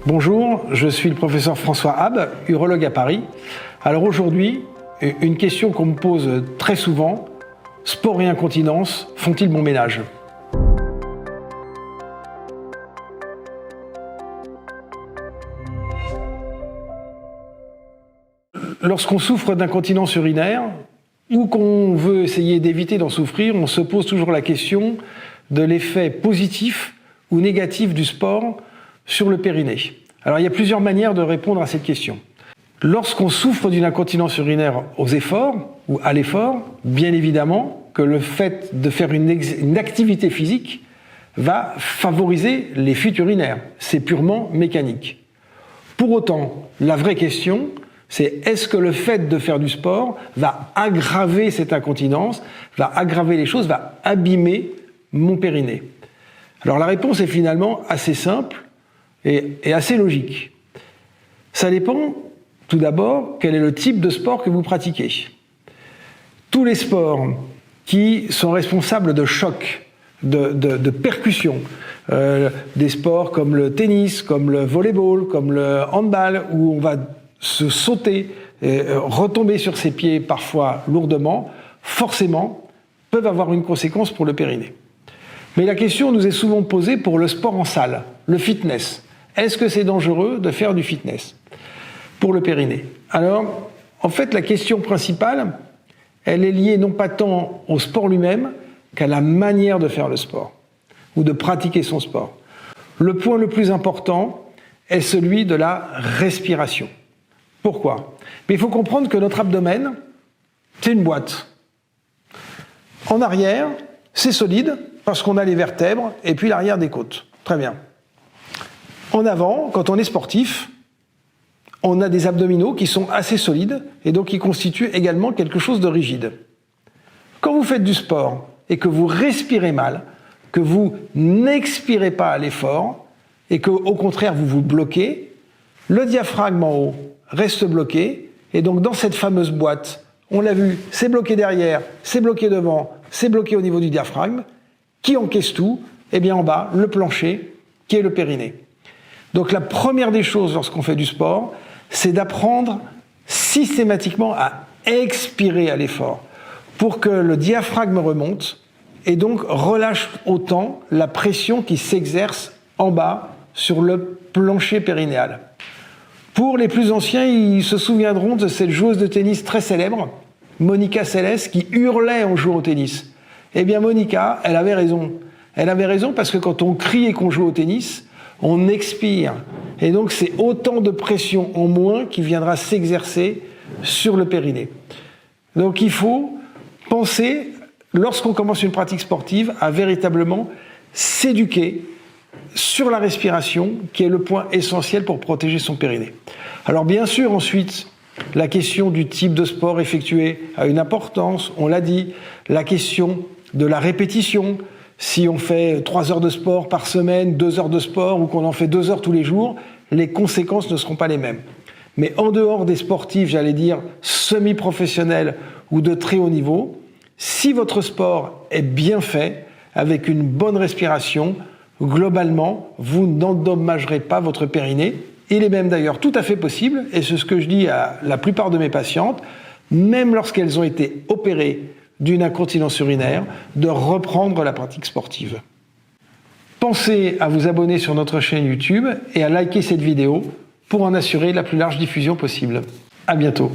Bonjour, je suis le professeur François Habb, urologue à Paris. Alors aujourd'hui, une question qu'on me pose très souvent, sport et incontinence font-ils bon ménage ? Lorsqu'on souffre d'incontinence urinaire ou qu'on veut essayer d'éviter d'en souffrir, on se pose toujours la question de l'effet positif ou négatif du sport sur le périnée. Alors il y a plusieurs manières de répondre à cette question. Lorsqu'on souffre d'une incontinence urinaire aux efforts ou à l'effort, bien évidemment que le fait de faire une activité physique va favoriser les fuites urinaires. C'est purement mécanique. Pour autant, la vraie question, c'est est-ce que le fait de faire du sport va aggraver cette incontinence, va aggraver les choses, va abîmer mon périnée ? Alors la réponse est finalement assez simple et assez logique. Ça dépend tout d'abord quel est le type de sport que vous pratiquez. Tous les sports qui sont responsables de chocs, de percussions, des sports comme le tennis, comme le volleyball, comme le handball, où on va se sauter, retomber sur ses pieds parfois lourdement, forcément peuvent avoir une conséquence pour le périnée. Mais la question nous est souvent posée pour le sport en salle, le fitness. Est-ce que c'est dangereux de faire du fitness pour le périnée ? Alors, en fait, la question principale, elle est liée non pas tant au sport lui-même qu'à la manière de faire le sport ou de pratiquer son sport. Le point le plus important est celui de la respiration. Pourquoi ? Mais il faut comprendre que notre abdomen, c'est une boîte. En arrière, c'est solide parce qu'on a les vertèbres et puis l'arrière des côtes. Très bien. En avant, quand on est sportif, on a des abdominaux qui sont assez solides et donc qui constituent également quelque chose de rigide. Quand vous faites du sport et que vous respirez mal, que vous n'expirez pas à l'effort et qu'au contraire vous vous bloquez, le diaphragme en haut reste bloqué et donc dans cette fameuse boîte, on l'a vu, c'est bloqué derrière, c'est bloqué devant, c'est bloqué au niveau du diaphragme. Qui encaisse tout ? Eh bien en bas, le plancher qui est le périnée. Donc la première des choses lorsqu'on fait du sport, c'est d'apprendre systématiquement à expirer à l'effort pour que le diaphragme remonte et donc relâche autant la pression qui s'exerce en bas sur le plancher périnéal. Pour les plus anciens, ils se souviendront de cette joueuse de tennis très célèbre, Monica Seles, qui hurlait en jouant au tennis. Eh bien Monica, elle avait raison. Elle avait raison parce que quand on crie et qu'on joue au tennis, on expire. Et donc c'est autant de pression en moins qui viendra s'exercer sur le périnée. Donc il faut penser, lorsqu'on commence une pratique sportive, à véritablement s'éduquer sur la respiration, qui est le point essentiel pour protéger son périnée. Alors bien sûr, ensuite, la question du type de sport effectué a une importance, on l'a dit, la question de la répétition. Si on fait 3 heures de sport par semaine, 2 heures de sport ou qu'on en fait 2 heures tous les jours, les conséquences ne seront pas les mêmes. Mais en dehors des sportifs, j'allais dire, semi-professionnels ou de très haut niveau, si votre sport est bien fait, avec une bonne respiration, globalement, vous n'endommagerez pas votre périnée. Il est même d'ailleurs tout à fait possible, et c'est ce que je dis à la plupart de mes patientes, même lorsqu'elles ont été opérées d'une incontinence urinaire, de reprendre la pratique sportive. Pensez à vous abonner sur notre chaîne YouTube et à liker cette vidéo pour en assurer la plus large diffusion possible. À bientôt.